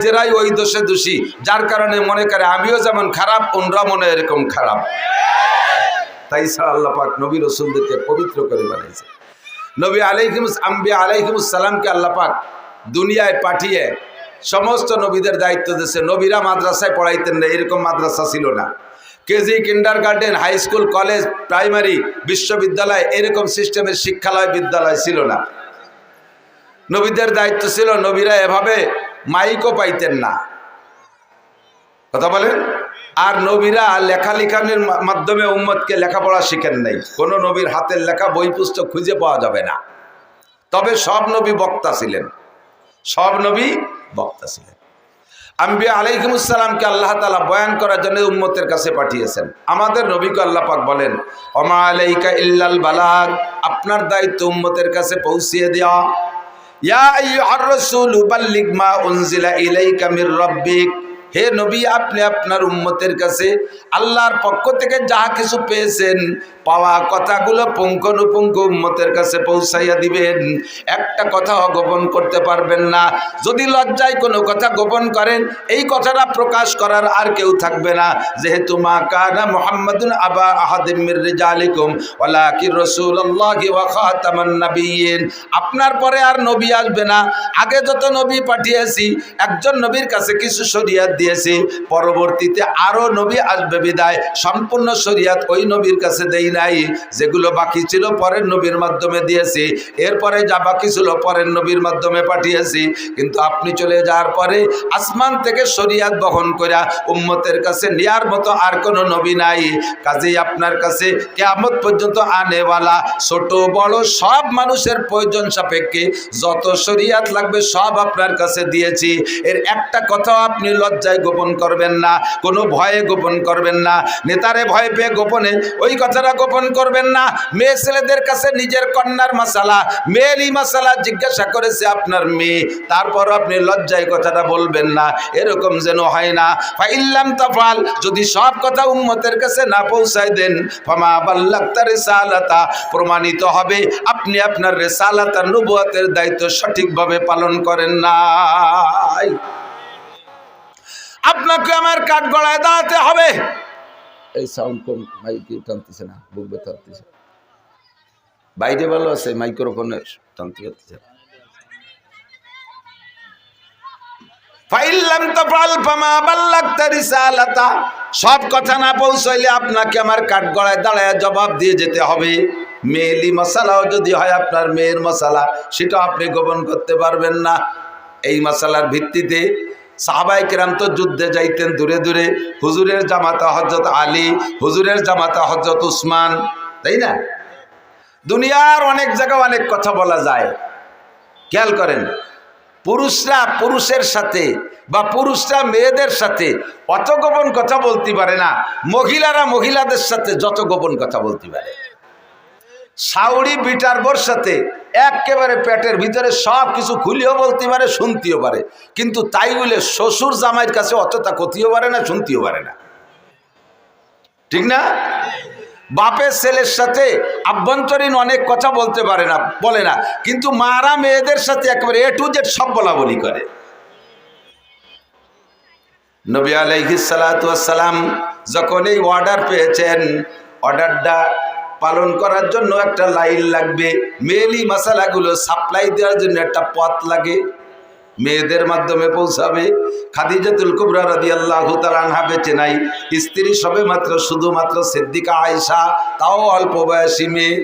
নিজেরাই ওই দোষে দোষী, যার কারণে মনে করে আমিও যেমন খারাপ ওনরা মনে এরকম খারাপ। তাই ছাড়া আল্লাহ পাক নবী রাসূলদেরকে পবিত্র করে বানিয়েছে। নবী আলাইহিমুস সালামকে আল্লাহ পাক দুনিয়ায় পাঠিয়ে সমস্ত নবীদের দায়িত্ব দিয়েছে। নবীরা মাদ্রাসায় পড়াইতেন না, এরকম মাদ্রাসা ছিল না। KG, kindergarten, high school, college, primary, বিশ্ববিদ্যালয় এরকম সিস্টেমের শিক্ষালয় বিদ্যালয় ছিল না। নবীদের দায়িত্ব ছিল, নবীরা এভাবে মাইকও পাইতেন না, কথা বলেন। আর নবীরা লেখালেখানির মাধ্যমে উম্মতকে লেখাপড়া শিখেন নাই। কোনো নবীর হাতের লেখা বই পুস্তক খুঁজে পাওয়া যাবে না। তবে সব নবী বক্তা ছিলেন, সব নবী বক্তা ছিলেন। আম্বিয়া আলাইহিমুস সালামকে আল্লাহ তাআলা বয়ান করার জন্য উম্মতের কাছে পাঠিয়েছেন। আমাদের নবীকে আল্লাহ পাক বলেন, ওমা আলাইকা ইল্লাল বালাগ, আপনার দায়িত্ব উম্মতের কাছে পৌঁছিয়ে দেওয়া। ইয়া আইয়ুহার রাসূলু বাল্লিগ মা উনজিলা ইলাইকা মির রাব্বিক, হে নবী আপনি আপনার উম্মতের কাছে আল্লাহর পক্ষ থেকে যা কিছু পেয়েছেন পাওয়া কথাগুলো পুঙ্খানুপুঙ্খ উম্মতের কাছে পৌঁছাইয়া দিবেন। একটা কথাও গোপন করতে পারবেন না। যদি লজ্জায় কোনো কথা গোপন করেন, এই কথাটা প্রকাশ করার আর কেউ থাকবে না। যেহেতু মা কানা মুহাম্মাদুন আবা আহাদিম মির রিজালিকুম ওয়ালাকিন রাসূলুল্লাহি ওয়া খাতামান নাবিয়্যিন, আপনার পরে আর নবী আসবে না। আগে যত নবী পাঠিয়েছি একজন নবীর কাছে কিছু শরীয়ত দিয়েছি, পরবর্তীতে আরো নবী আসবে বিদায় সম্পূর্ণ শরীয়ত ওই নবীর কাছে দেই নাই। যেগুলো বাকি ছিল পরের নবীর মাধ্যমে দিয়েছি, এরপরে যা বাকি ছিল পরের নবীর মাধ্যমে পাঠিয়েছি। কিন্তু আপনি চলে যাওয়ার পরে আসমান থেকে শরীয়ত বহন করা উম্মতের কাছে নেয়ার মতো আর কোনো নবী নাই। কাজেই আপনার কাছে কিয়ামত পর্যন্ত আনেওয়ালা ছোট বড় সব মানুষের প্রয়োজন সাপেক্ষে যত শরীয়ত লাগবে সব আপনার কাছে দিয়েছি। এর একটা কথাও আপনি লজ্জায় গোপন করবেন না, কোনো ভয়ে গোপন করবেন না। নেতারে ভয় পেয়ে গোপনে ওই কথাটা গোপন করবেন না। মেয়ে ছেলেদের কাছে নিজের কন্যার মাসালা, মেয়েরই মাসালা জিজ্ঞাসা করেছে আপনার মেয়ে, তারপর আপনি লজ্জায় কথাটা বলবেন না, এরকম যেন হয় না। ফাইল্লাম তাফাল, যদি সব কথা উম্মতের কাছে না পৌঁছায় দেন, ফামা বাল্লাগতা রিসালাতা, প্রমাণিত হবে আপনি আপনার রিসালাত আর নবুয়তের দায়িত্ব সঠিকভাবে পালন করেন নাই। আপনাকে আমার কাঠ গড়ায় দাঁড়াতে হবে। এই সাউন্ড কম, মাইকে টানতেছে না, বুক ব্যথা হচ্ছে। বাইরে ভালো আছে, মাইক্রোফোনের টানতে হচ্ছে। ফাইল্লাম তাফাল ফামা বাল্লাগতা রিসালাতা, সব কথা না পৌঁছাইলে আপনাকে আমার কাঠ গড়ায় দাঁড়ায় জবাব দিয়ে যেতে হবে। মেয়েলি মশালাও যদি হয় আপনার মেয়ের মশালা, সেটা আপনি গোপন করতে পারবেন না। এই মশালার ভিত্তিতে সাহাবায়ে কেরাম তো যুদ্ধে যাইতেন দূরে দূরে। হুজুরের জামাতা হযরত আলী, হুজুরের জামাতা হযরত উসমান, তাই না? দুনিয়ার অনেক জায়গায় অনেক কথা বলা যায়। খেয়াল করেন, পুরুষরা পুরুষের সাথে বা পুরুষরা মেয়েদের সাথে অত গোপন কথা বলতে পারে না, মহিলারা মহিলাদের সাথে যত গোপন কথা বলতে পারে। সাউরি বিটার বোর সাথে একেবারে পেটের ভিতরে সব কিছু খুলিও বলতে পারে, শুনতেও পারে, কিন্তু তাই বলে শ্বশুর জামাইয়ের কাছে অতটা ক্ষতিও পারে না, শুনতেও পারে না, ঠিক না? বাপের ছেলের সাথে আভ্যন্তরীণ অনেক কথা বলতে পারে না, বলে না, কিন্তু মারা মেয়েদের সাথে একেবারে এ টু জেড সব বলা বলি করে। নবী আলাইহিস সালাতু ওয়াস সালাম যখন এই অর্ডার পেয়েছেন, অর্ডারটা পালন করার জন্য একটা লাইন লাগবে, মেয়েলি মশালাগুলো সাপ্লাই দেওয়ার জন্য একটা পথ লাগে, মেয়েদের মাধ্যমে পৌঁছাবে। খাদিজাতুল কুবরা রাদিয়াল্লাহু তাআলা আনহা বেঁচে নাই, স্ত্রী সবে মাত্র শুধুমাত্র সিদ্দিকা আয়েশা, তাও অল্প বয়সী মেয়ে।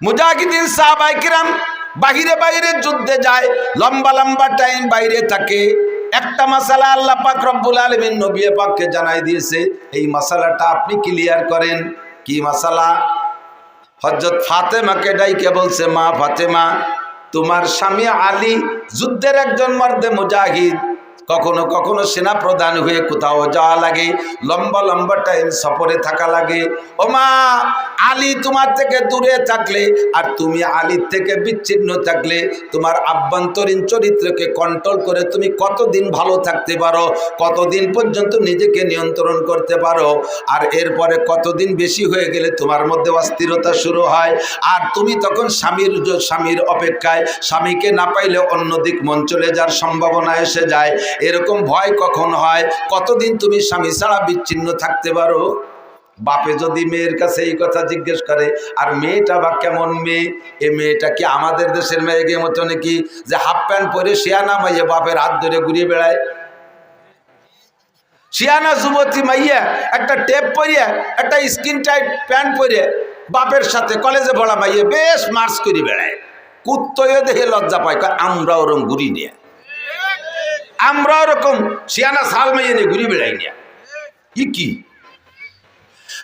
মুজাহিদিন সাহাবায়ে কিরাম বাহিরে বাইরে যুদ্ধে যায়, লম্বা লম্বা টাইম বাইরে থাকে। একটা মাসালা আল্লাহ পাক রব্বুল আলামিন নবী পাককে জানাই দিয়েছে, এই মাসালাটা আপনি ক্লিয়ার করেন। কি মাসালা? হযরত ফাতেমাকে ডাইকে বলছে, মা ফাতেমা, তোমার স্বামী আলী যুদ্ধের একজন মর্দে মুজাহিদ, কখনো কখনো সেনা প্রধান হয়ে কোথাও যাওয়া লাগে, লম্বা লম্বা টাইম সফরে থাকা লাগে। ও মা, আলী তোমার থেকে দূরে থাকলে আর তুমি আলীর থেকে বিচ্ছিন্ন থাকলে তোমার আভ্যন্তরীণ চরিত্রকে কন্ট্রোল করে তুমি কতদিন ভালো থাকতে পারো, কতদিন পর্যন্ত নিজেকে নিয়ন্ত্রণ করতে পারো, আর এরপরে কতদিন বেশি হয়ে গেলে তোমার মধ্যে অস্থিরতা শুরু হয়, আর তুমি তখন স্বামীর অপেক্ষায়, স্বামীকে না পাইলে অন্যদিক মন চলে যাওয়ার সম্ভাবনা এসে যায়। এরকম ভয় কখন হয়, কতদিন তুমি স্বামী ছাড়া বিচ্ছিন্ন থাকতে পারো। বাপে যদি মেয়ের কাছে এই কথা জিজ্ঞেস করে, আর মেয়েটা বা কেমন মেয়ে, এ মেয়েটা কি আমাদের দেশের মেয়েকে মতো নাকি যে হাফ প্যান্ট পরে শিয়ানা মাইয়া বাপের হাত ধরে ঘুরিয়ে বেড়ায়? শিয়ানা যুবতী মাইয়া একটা টেপ পরিয়ে, একটা স্কিন টাইট প্যান্ট পরে বাপের সাথে কলেজে পড়া মাইয়া বেশ মার্চ করে বেড়ায়। কুত্তয়ে দেখে লজ্জা পায়, আমরা ওরকম ঘুরি নিয়ে, আমরা ওরকম শিয়ানা সাল মাইয়া নিয়ে ঘুরি বেড়াই নিয়ে। কি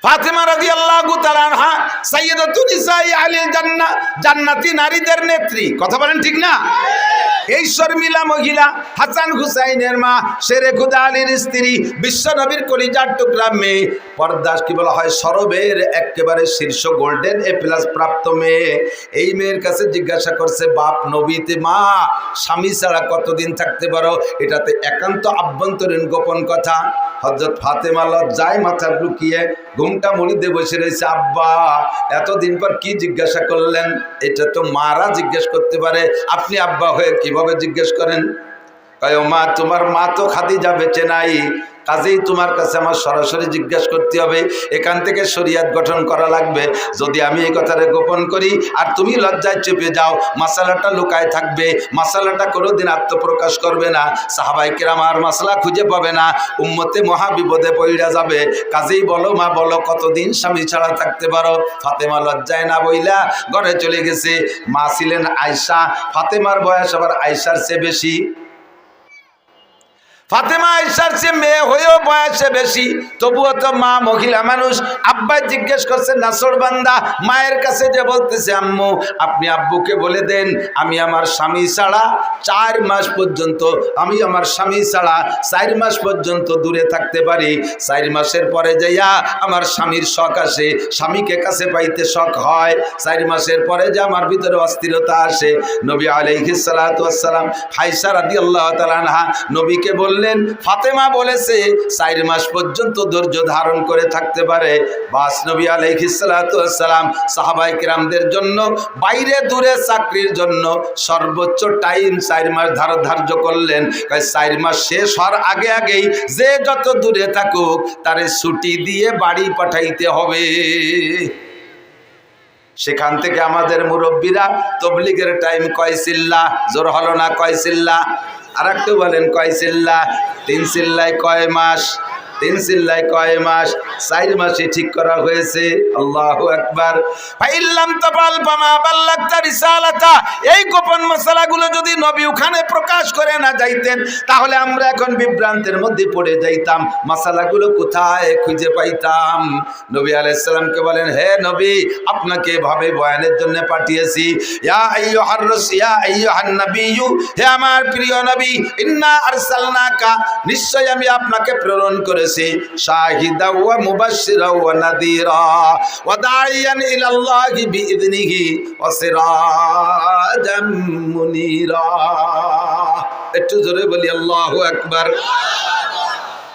ফাতেমা রাদিয়াল্লাহু তাআলা আনহা সাইয়্যিদাতুন নিসাই আহলিল জান্নাহ, জান্নাতি নারীদের নেত্রী, কথা বলেন ঠিক না? এই শর্মিলা মহিলা হাসান হুসাইনের মা, শেরে খুদা আলীর স্ত্রী, বিশ্ব নবীর কলিজার টুকরা মেয়ে, পর্দা কি বলা হয় সরবের একেবারে শীর্ষ গোল্ডেন এ প্লাস প্রাপ্ত মেয়ে। এই মেয়ের কাছে জিজ্ঞাসা করছে বাপ নবীতে, মা স্বামী ছাড়া কতদিন থাকতে পারো? এটাতে একান্ত আভ্যন্তরীণ গোপন কথা। হযরত ফাতেমা লজ্জায় মাথা লুকিয়ে ঘুমটা মুড়িতে বসে রয়েছে। আব্বা এতদিন পর কি জিজ্ঞাসা করলেন? এটা তো মারা জিজ্ঞেস করতে পারে, আপনি আব্বা হয়ে কিভাবে জিজ্ঞেস করেন? কয় মা, তোমার মা তো খাদিজা বেঁচে নাই, কাজেই তোমার কাছে আমার সরাসরি জিজ্ঞেস করতে হবে। এখান থেকে শরিয়াত গঠন করা লাগবে। যদি আমি এই কথাটা গোপন করি আর তুমি লজ্জায় চেপে যাও, মাসালাটা লুকায় থাকবে, মাসালাটা কোনোদিন আত্মপ্রকাশ করবে না, সাহাবায়ে কেরাম আর মাসলা খুঁজে পাবে না, উম্মতে মহা বিপদে পড়ে যাবে। কাজেই বলো মা, বলো কতদিন স্বামী ছাড়া থাকতে পারো? ফাতেমা লজ্জায় না বইলা ঘরে চলে গেছে। মা ছিলেন আয়েশা, ফাতেমার বয়স আবার আয়েশার চেয়ে বেশি। ফাতেমা আয়েশার চেয়ে মেয়ে হয়েও বয়সে বেশি, তবুও তো মা মহিলা মানুষ। আব্বা জিজ্ঞেস করছে নাসর বান্দা, মায়ের কাছে যে বলতেছে আম্মু আপনি আব্বুকে বলে দেন আমি আমার স্বামী ছাড়া 4 মাস পর্যন্ত, আমি আমার স্বামী ছাড়া 4 মাস পর্যন্ত দূরে থাকতে পারি। 4 মাসের পরে যাইয়া আমার স্বামীর শখ আসে, স্বামীকে কাছে পাইতে শখ হয়। 4 মাসের পরে যে আমার ভিতরে অস্থিরতা আসে। নবী আলাইহিস সালাতু ওয়াস সালাম আয়েশা রাদিয়াল্লাহু তাআলা আনহা নবীকে বললেন, ফাতেমা বলেছে 4 মাস পর্যন্ত ধৈর্য ধারণ করে থাকতে পারে। বাস নবী আলাইহিস সালাতু ওয়াস সালাম সাহাবায়ে কেরামদের জন্য বাইরে দূরে চাকরির জন্য সর্বোচ্চ টাইম 4 মাস ধার্য করলেন। 4 মাস শেষ হওয়ার আগে আগেই যে যত দূরে থাকুক তারে ছুটি দিয়ে বাড়ি পাঠাইতে হবে। সেখান থেকে আমাদের মুরব্বীরা তবলিগের টাইম কয় চিল্লা, জোর হলো না কয় চিল্লা? আর একটু বলেন কয় চিল্লা? 3 চিল্লায় কয় মাস? 3 চিল্লায় কয় মাস? 4 মাসে ঠিক করা হয়েছে। আল্লাহু আকবার। ফাইল্লাম তাফাল ফামা বাল্লাগতা রিসালাতা। এই গোপন মশালাগুলো যদি নবী ওখানে প্রকাশ করে না যাইতেন তাহলে আমরা এখন বিভ্রান্তের মধ্যে পড়ে যাইতাম, মশালাগুলো কোথায় খুঁজে পাইতাম? নবী আলাইহিস সালামকে বলেন, হে নবী আপনাকে এভাবে বয়ানের জন্য পাঠিয়েছি। ইয়া আইয়ুহার রাসূল, ইয়া আইয়ুহান নাবিয়্যু, হে আমার প্রিয় নবী, ইন্না আরসালনাকা, নিশ্চয় আমি আপনাকে প্রেরণ করেছি শাহিদা ওয়া মুবাশশিরা ওয়া নাযীরা ওয়া দাঈয়ান ইলাল্লাহি বিইذনিহি ওয়া সিরাজাম মুনীরা। একটু জোরে বলি আল্লাহু আকবার।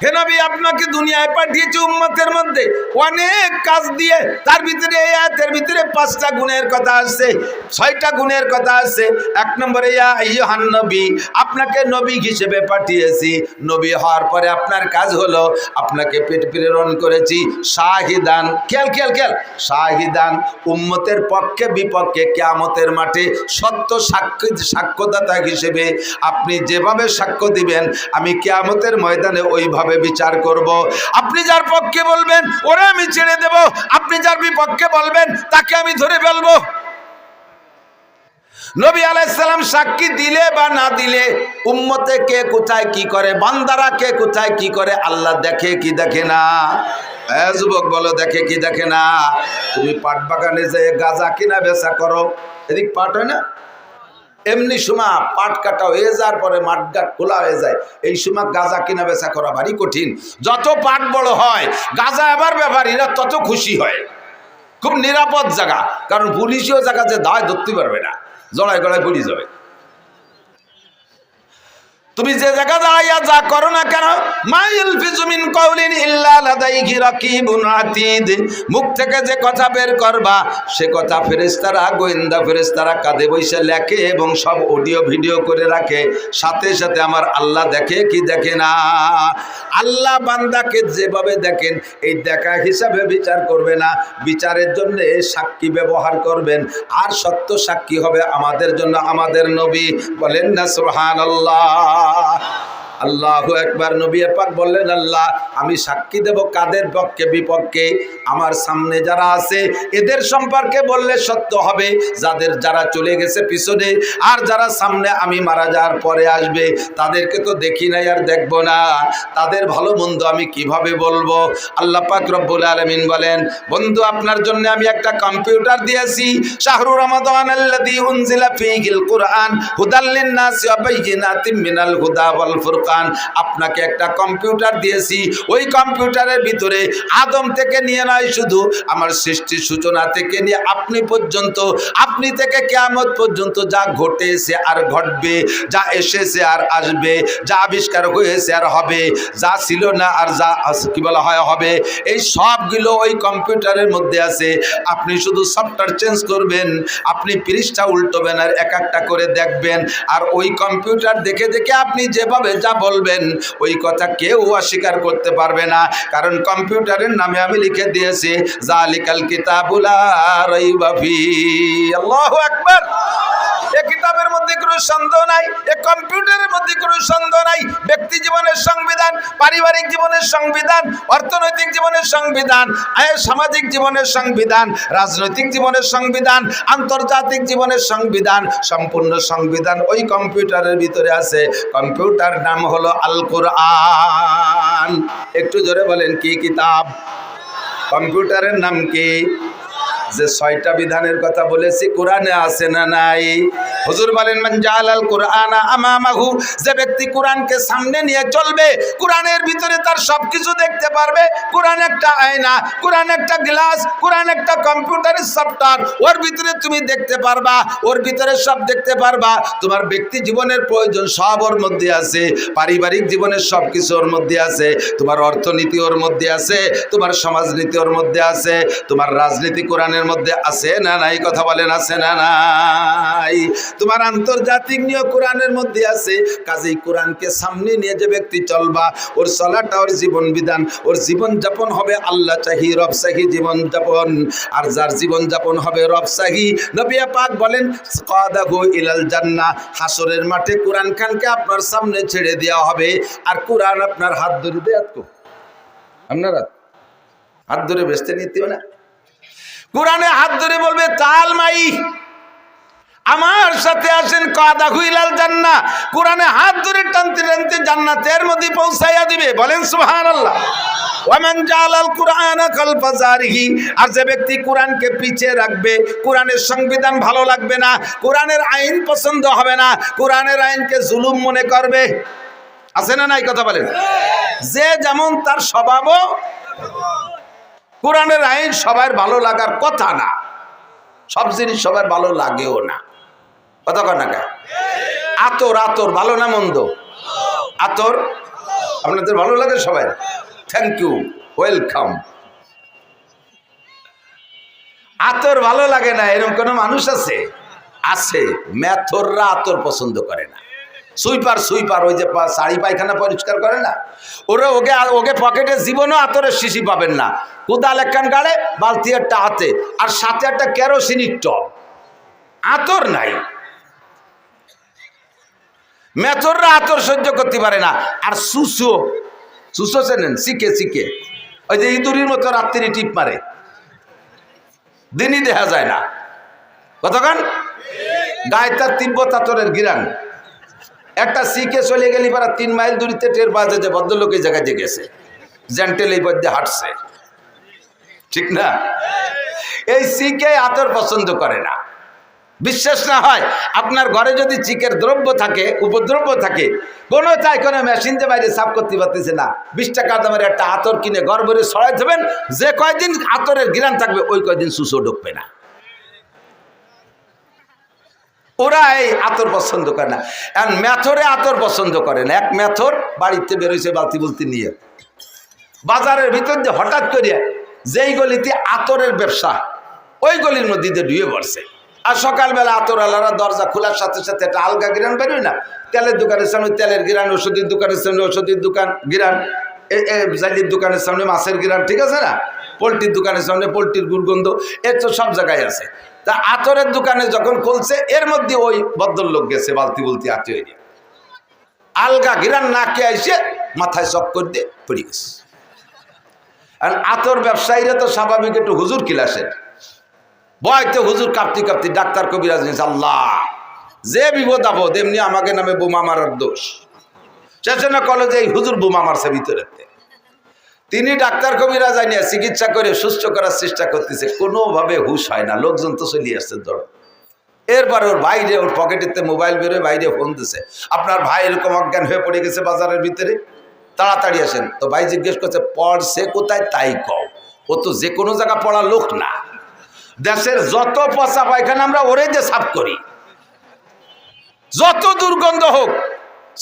হে নবী আপনাকে দুনিয়ায় পাঠিয়েছি উম্মতের মধ্যে অনেক কাজ দিয়ে, তার ভিতরে এই আয়াতের ভিতরে 5টা গুণের কথা আছে, 6টা গুণের কথা আছে। 1 নম্বরে ইয়া আইয়ুহান নবী, আপনাকে নবী হিসেবে পাঠিয়েছি। নবী হওয়ার পরে আপনার কাজ হলো আপনাকে প্রেরণ করেছি শাহিদান, খেয়াল শাহিদান, উম্মতের পক্ষে বিপক্ষে কিয়ামতের মাঠে সত্য সাক্ষ্যদাতা হিসেবে আপনি যেভাবে সাক্ষ্য দিবেন আমি কিয়ামতের ময়দানে ওইভাবে বিচার করব। আপনি যার পক্ষে বলবেন ওরে আমি ছেড়ে দেব, আপনি যার বিপক্ষে বলবেন তাকে আমি ধরে ফেলবো। নবী আলাইহিস সালাম সাক্ষী দিলে বা না দিলে উম্মতে কে কোথায় কি করে, বান্দারা কে কোথায় কি করে আল্লাহ দেখে কি দেখে না? যুবক বলো দেখে কি দেখে না? তুমি পাট বাগানে যে গাঁজা কিনা বেচা করো, এদিক পাট হয় না? এমনি সময় পাট কাটা হয়ে যাওয়ার পরে মাঠঘাট খোলা হয়ে যায়, এই সময় গাঁজা কিনা বেচা করা ভারী কঠিন। যত পাট বড় হয় গাঁজা আবার ব্যাপারীরা তত খুশি হয়। খুব নিরাপদ জায়গা, কারণ পুলিশও জায়গা যে দায় ধরতে পারবে না, জড়ায় গড়ায় পড়ে যাবে। তুমি যে জায়গা দাঁড়াইয়া যা করো না কেন, মুখ থেকে যে কথা বের করবা সে কথা ফেরেশতারা, গোয়েন্দা ফেরেশতারা কাঁধে বসে লেখে এবং সব অডিও ভিডিও করে রাখে। সাথে সাথে আমার আল্লাহ দেখে কি দেখে না? আল্লাহ বান্দাকে যেভাবে দেখেন এই দেখা হিসাবে বিচার করবে না, বিচারের জন্য সাক্ষী ব্যবহার করবেন। আর সত্য সাক্ষী হবে আমাদের জন্য আমাদের নবী। বলেন না সুবহানাল্লাহ। আল্লাহু আকবার। নবী পাক বললেন, আল্লাহ আমি সাক্ষী দেব কাদের পক্ষে? বিপক্ষে। আমার সামনে যারা আছে এদের সম্পর্কে বললে সত্য হবে, যারা চলে গেছে পিছনে, আর যারা সামনে আমি মারা যাওয়ার পরে আসবে তাদেরকে তো দেখি নাই আর দেখব না, তাদের ভালো মন্দ আমি কিভাবে বলবো? আল্লাহ পাক রব্বুল আলামিন বলেন, বন্ধু আপনার জন্য আমি একটা কম্পিউটার দিয়েছি। শাহরু রমাদান আল্লাযী উনজিলা ফীহিল কুরআন হুদাল লিন-নাসি ওয়া বাইয়িনাতিম মিনাল হুদা ওয়াল ফুরকান। আপনাকে একটা কম্পিউটার দিয়েছি, ওই কম্পিউটারের ভিতরে আদম থেকে নিয়ে নয়, শুধু আমার সৃষ্টির সূচনা থেকে নিয়ে আপনি পর্যন্ত, আপনি থেকে কিয়ামত পর্যন্ত যা ঘটেছে আর ঘটবে, যা এসেছে আর আসবে, যা আবিষ্কার হয়েছে আর হবে, যা ছিল না আর যা কি বলা হয় হবে, এই সবগুলো ওই কম্পিউটারের মধ্যে আছে। আপনি শুধু সফটওয়্যার চেঞ্জ করবেন, আপনি পৃষ্ঠা উল্টোবেন আর এক একটা করে দেখবেন, আর ওই কম্পিউটার দেখে দেখে আপনি যেভাবে যা বলবেন ওই কথা কেউ অস্বীকার করতে পারবে না, কারণ কম্পিউটারের নামে আমি লিখে দিয়েছি জালিকাল কিতাবু লা রাইবা ফীহি। আল্লাহু আকবার। এই কিতাবের মধ্যে কোনো সন্দেহ নাই, এই কম্পিউটারের মধ্যে কোনো সন্দেহ নাই। ব্যক্তি জীবনের সংবিধান, পারিবারিক জীবনের সংবিধান, অর্থনৈতিক জীবনের সংবিধান, সামাজিক জীবনের সংবিধান, রাজনৈতিক জীবনের সংবিধান, আন্তর্জাতিক জীবনের সংবিধান, সম্পূর্ণ সংবিধান ওই কম্পিউটারের ভিতরে আছে। কম্পিউটার নাম হলো আল কোরআন। একটু জোরে বলেন কি কিতাব? কম্পিউটারের নাম কি? যে 6টা বিধানের কথা বলেছি কোরআনে আছে না নাই? হুজুর বলেন, মান জাআলাল কুরআনা আমামাহু, যে ব্যক্তি কোরআনকে সামনে নিয়ে চলবে, কোরআনের ভিতরে তার সবকিছু দেখতে পারবে। কোরআন একটা আয়না, কোরআন একটা গ্লাস, কোরআন একটা কম্পিউটারের সফটওয়্যার, ওর ভিতরে তুমি দেখতে পারবা, ওর ভিতরে সব দেখতে পারবা। তোমার ব্যক্তি জীবনের প্রয়োজন সব ওর মধ্যে আছে, পারিবারিক জীবনের সব কিছু ওর মধ্যে আছে, তোমার অর্থনীতি ওর মধ্যে আছে, তোমার সমাজনীতি ওর মধ্যে আছে, তোমার রাজনীতি কোরআনের মধ্যে আছে না নাই? কথা বলেন আছে না নাই? তোমার আন্তর্জাতিক নিয়ম কোরআনের মধ্যে আছে। কাজেই কোরআনকে সামনে নিয়ে যে ব্যক্তি চলবা, ওর চলাটা, ওর জীবন বিধান, ওর জীবন যাপন হবে আল্লাহ চাহি রব চাহি জীবন যাপন। আর যার জীবন যাপন হবে রব চাহি, নবী পাক বলেন কাদাহু ইলাল জান্নাহ, হাসরের মাঠে কোরআন খানকে আপনার সামনে ছেড়ে দেওয়া হবে, আর কোরআন আপনার হাত ধরে দেয়াত কো আপনারা হাত ধরে বেচতে নিতেও না। কোরআনে হাত ধরে বলবে, তাল মাই আমার সাথে আসেন, কাদাহু ইলাল জান্নাহ, কোরআনে হাত ধরে টানতে টানতে জান্নাতের মধ্যে পৌঁছাইয়া দিবে। বলেন সুবহানাল্লাহ। ওয়ামান জাআলাল কুরআনা খালফা যারিহি, আর যে ব্যক্তি কোরআনকে পিছিয়ে রাখবে, কোরআনের সংবিধান ভালো লাগবে না, কোরআনের আইন পছন্দ হবে না, কোরআনের আইনকে জুলুম মনে করবে, আছে না নাই? কথা বলেন। যে যেমন তার স্বভাবও, কোরআনের আইন সবার ভালো লাগার কথা না, সব জিনিস সবার ভালো লাগেও না। কথা কয় না? আতর, আতর ভালো না মন্দ? আতর আপনাদের ভালো লাগে সবাই? Thank you, welcome. আতর ভালো লাগে না এরকম কোন মানুষ আছে? আছে। মেথররা আতর পছন্দ করে না। সুইপার, সুইপার ওই যে শাড়ি পায়খানা পরিষ্কার করে না, ওরা ওকে পকেটে জীবনও আতরের শিশি পাবেন না। কোদাল একখান গাড়ে, বালতি একটা হাতে, আর সাথে একটা কেরোসিনির টব, আতর নাই। মেথররা আতর সহ্য করতে পারে না। আর সুসো, সুসো চেনেন? শিখে শিখে ওই যে ইঁদুরির মতো রাত্রি টিপ মারে, দিনই দেখা যায় না। কতক্ষণ গায়ে তার তিব্বত আতরের গিরান। একটা শিখে চলে গেলি পারা 3 মাইল দূরিতে টের পাওয়া যে ভদ্রলোক এই জায়গায় যে গেছে, জেন্টেল এই পথে হাঁটছে, ঠিক না? এই শিখে আতর পছন্দ করে না। বিশ্বাস না হয়, আপনার ঘরে যদি চিকের দ্রব্য থাকে, উপদ্রব্য থাকে, কোনো চাই কোনো মেশিন যে বাইরে সাফ করতে পারতেছে না, 20 টাকা দামের একটা আতর কিনে ঘর ভরে ছড়াই দেবেন, যে কয়দিন আতরের ঘিরান থাকবে ওই কয়দিন সুসো ঢুকবে না। ওরা এই আতর পছন্দ করে না। আর মেথরে আতর পছন্দ করে না। এক মেথর বাড়িতে বেরোইছে বালতি বুলতি নিয়ে, বাজারের ভিতর দিয়ে হঠাৎ করে যেই গলিতে আতরের ব্যবসা, ওই গলির মধ্যে দিয়ে ঢুয়ে পড়ছে। আর সকালবেলা আতরওয়ালারা দরজা খোলার সাথে সাথে একটা আলগা গিরান বেরোয় না, তেলের দোকানের সামনে তেলের গিরান, ওষুধের দোকানের সামনে ওষুধের দোকান গিরান, জালির দোকানের সামনে মাছের গিরান, ঠিক আছে না, পোলট্রির দোকানের সামনে পোলট্রির দুর্গন্ধ, এর তো সব জায়গায় আছে। তা আতরের দোকানে যখন খুলছে, এর মধ্যে ওই ভদ্রলোক গেছে বালতি বলতি আতর, আলগা গিরান নাকে আইসে মাথায় চক্কর দিয়ে পড়ে গেছে। আর আতর ব্যবসায়ীরা তো স্বাভাবিক একটু হুজুর কিলাসের ভয়তে হুজুর কাঁপতি কাঁপতি ডাক্তার কবিরাজ নিয়েছে, আল্লাহ যে বিপদ আপদ এমনি আমাকে নামে বোমা মারার দোষ। সেজন্য কলেজে এই হুজুর বোমা মারছে ভিতরে। তিনি ডাক্তার কবিরাজ আইনিয়া চিকিৎসা করে সুস্থ করার চেষ্টা করতেছে, কোনোভাবে হুশ হয় না, লোকজন তো চলিয়ে আসছে ধরো। এরপরে ওর বাইরে, ওর পকেটেতে মোবাইল বেরোয়, বাইরে ফোন দিছে, আপনার ভাই এরকম অজ্ঞান হয়ে পড়ে গেছে বাজারের ভিতরে, তাড়াতাড়ি আসেন। তো ভাই জিজ্ঞেস করছে, পড়ছে কোথায় তাই কও, ও তো যে কোনো জায়গা পড়া লোক না, দেশের যত পচা পায়খানা আমরা ওরে যে সাফ করি, যত দুর্গন্ধ হোক,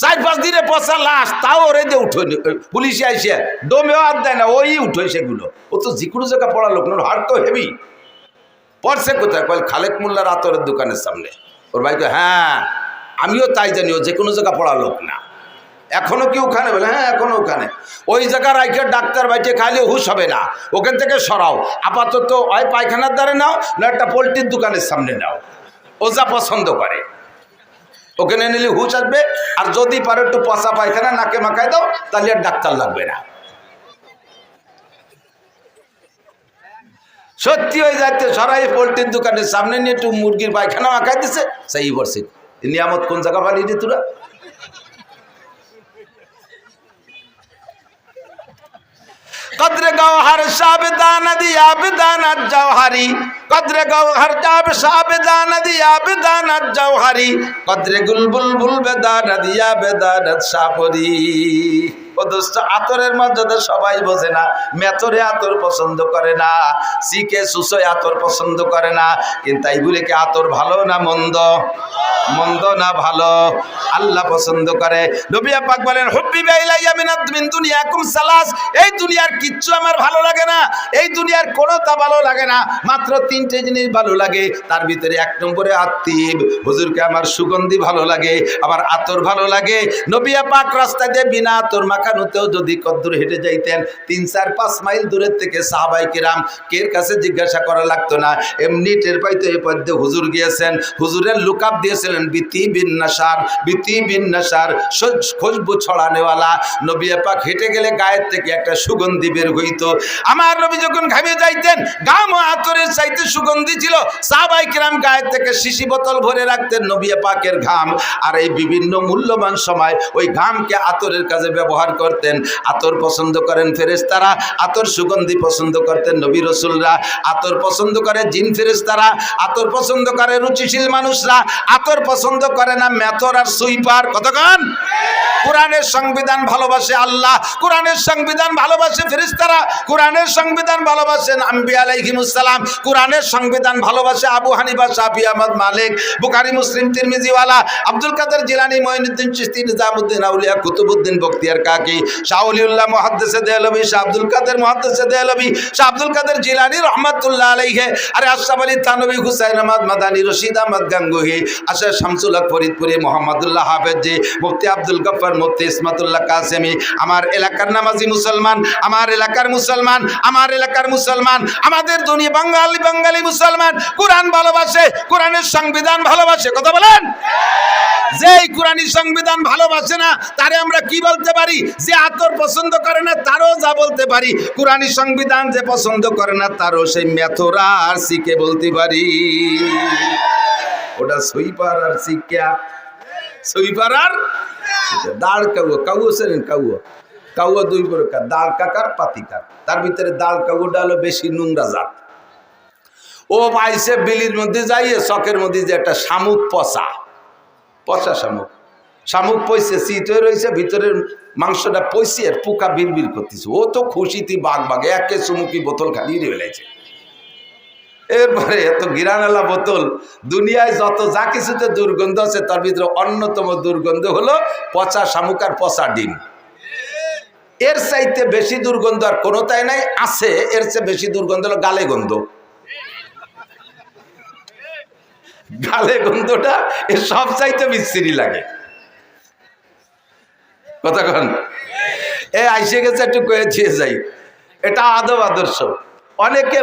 4-5 দিনে পচা লাশ তাও ওরে যে উঠোই, পুলিশে আইসে দমেও হাত দেয় না, ওই উঠোই সেগুলো। ও তো যে কোনো জায়গা পড়া লোক না, হার্ট তো হেভি। পড়ছে কোথায়? কয় খালেক মোল্লার আতরের দোকানের সামনে। ওর ভাইকে, হ্যাঁ আমিও তাই জানি, ও যে কোনো জায়গা পড়া লোক না। এখনো কি ওখানে? বলে হ্যাঁ এখনো ওখানে। ওই জায়গার রাইখে ডাক্তার বাইটে খাইলে হুশ হবে না, ওখান থেকে সরাও। আপাতত ওই পায়খানার দ্বারে নাও, না একটা পোলট্রির দোকানের সামনে নাও, ও যা পছন্দ করে ওখানে নিলে হুশ আসবে। আর যদি পারো একটু পচা পায়খানা নাকে মাখায় দাও, তাহলে আর ডাক্তার লাগবে না। সত্যি হয়ে যাচ্ছে, সরাই পোলট্রির দোকানের সামনে নিয়ে একটু মুরগির পায়খানা মাখাই দিছে, সেই বলছে নিয়ামত কোন জায়গা পালিয়ে দি তোরা। কদরে গওহার সাবদানা দিয়া বিদানাত জওহারি, কদরে গওহার জাব সাবদানা দিয়া বিদানাত জওহারি, কদরে গুলবুল বুল বেদানা দিয়া বেদানাত সাপরি। ও দোস্ত, আতরের মর্যাদা সবাই বোঝে না। মেথরে আতর পছন্দ করে না, সিকে সুসোয় আতর পছন্দ করে না, কিন্তু এই বলে কি আতর ভালো না মন্দ? মন্দ না ভালো? আল্লাহ পছন্দ করে। নবী পাক বলেন, হুব্বিবা ইলাইয়া মিন দুনিয়াকুম সালাস, এই দুনিয়ার কিচ্ছু আমার ভালো লাগে না, এই দুনিয়ার কোনোটা ভালো লাগে না, মাত্র 3টে জিনিস ভালো লাগে। তার ভিতরে 1 নম্বরে আত্তিব, হুজুরকে আমার সুগন্ধি ভালো লাগে, আমার আতর ভালো লাগে। নবী পাক রাস্তা দিয়ে বিনা আতর মাখানোতেও যদি কদ্দুর হেঁটে যাইতেন, 3-4-5 মাইল দূরের থেকে সাহাবায়ে কেরাম কের কাছে জিজ্ঞাসা করা লাগতো না, এমনি টের পাইতো এই পথে হুজুর গিয়েছেন। হুজুরের লুকআপ দিয়েছিলেন বিতি বিন নাসার, বিতি বিন নাসার, খুশবু ছড়ানেওয়ালা। নবী পাক হেঁটে গেলে গায়ের থেকে একটা সুগন্ধি বের হইতো। আমার নবী যখন ঘামে যাইতেন, গাম ও আতরের চাইতে সুগন্ধি ছিল। সাহাবায়ে কেরাম গায়ের থেকে শিশি বোতল ভরে রাখতেন নবী পাকের ঘাম, আর এই বিভিন্ন মূল্যবান সময় ওই ঘামকে আতরের কাজে ব্যবহার করতেন। আতর পছন্দ করেন ফেরেশতারা, আতর সুগন্ধি পছন্দ করতেন নবী রাসূলরা। আতর পছন্দ করে জিন ফেরেশতারা, আতর পছন্দ করে রুচিশীল মানুষরা, আতর পছন্দ করে না মেথর আর সুইপার। কতক্ষণ? কোরআনের সংবিধান ভালোবাসে আল্লাহ, কোরআনের সংবিধান ভালোবাসে ফেরেশতারা, কোরআনের সংবিধান ভালোবাসেন আম্বিয়া আলাইহিমুস সালাম, কোরআনের সংবিধান ভালোবাসে আবু হানিফা, শাফি, আহমদ, মালিক, বুখারী, মুসলিম, তিরমিজিওয়ালা, আব্দুল কাদের জিলানী, মুঈনুদ্দিন চিশতি, নিজামুদ্দিন আউলিয়া, কুতুবউদ্দিন বখতিয়ার কাকি, শাহ ওলিউল্লাহ মুহাদ্দিসে দেহলভী, শাহ আব্দুল কাদের মুহাদ্দিসে দেহলভী, শাহ আব্দুল কাদের জিলানী রহমাতুল্লাহ আলাইহি, আরে আশরাফ আলী থানভী, হুসাইন আহমদ মাদানী, রশিদ আহমদ গাঙ্গুহি, আশা শামসুল হক ফরিদপুরি, মোহাম্মদুল্লাহ হাফেজি, মুফতি আব্দুল গফফার, মুফতি ইসমাতুল্লাহ কাসেমি। আমার এলাকার নামাজি মুসলমান, আমার এলাকার মুসলমান, আমার এলাকার মুসলমান, আমাদের দুনিয়া বাঙালি মুসলমান কোরআন ভালোবাসে, কোরআনের সংবিধান ভালোবাসে। কথা বলেন? যেই কোরআনী সংবিধান ভালোবাসে না তারে আমরা কি বলতে পারি? যে আতর পছন্দ করে না তারও যা বলতে পারি, কোরআনী সংবিধান যে পছন্দ করে না তারও সেই মেথরা আর সিকে বলতে পারি। ওটা সুইপার আর সিকা, সুইপার আর দাঁড় কাউয়া, কাউয়া ছিলেন কাউয়া, কাউয়া 2 প্রকার, দাঁড় কাকার পাতিকার। তার ভিতরে দাঁড় কাউয়াটা হলো বেশি নোংরা জাত। ও পাইছে বিলির মধ্যে যাইয়ে চকের মধ্যে যে একটা শামুক পচা পচা শামুক শামুক পয়সে শীত হয়ে রয়েছে ভিতরের মাংসটা পয়সে আর পোকা বিড়বিড় করতেছে। ও তো খুশিতে বাঘ বাঘ একে চুমুকি বোতল খালি রয়েছে। এরপরে এত গিরানালা বোতল, দুনিয়ায় যত যা কিছুতে দুর্গন্ধ আছে তার ভিতরে অন্যতম দুর্গন্ধ হলো পচা শামুক আর পচা ডিম। এর চাইতে বেশি দুর্গন্ধ আর কোনোটাই নাই। আছে এর চেয়ে বেশি দুর্গন্ধ হলো গালে গন্ধ। গালে গন্ধটা এর সব চাইতে বিশ্রী লাগে। কথা কন এ আইসে গেছে একটু কয়ে দিয়ে যাই, এটা আদব আদর্শ। অনেকে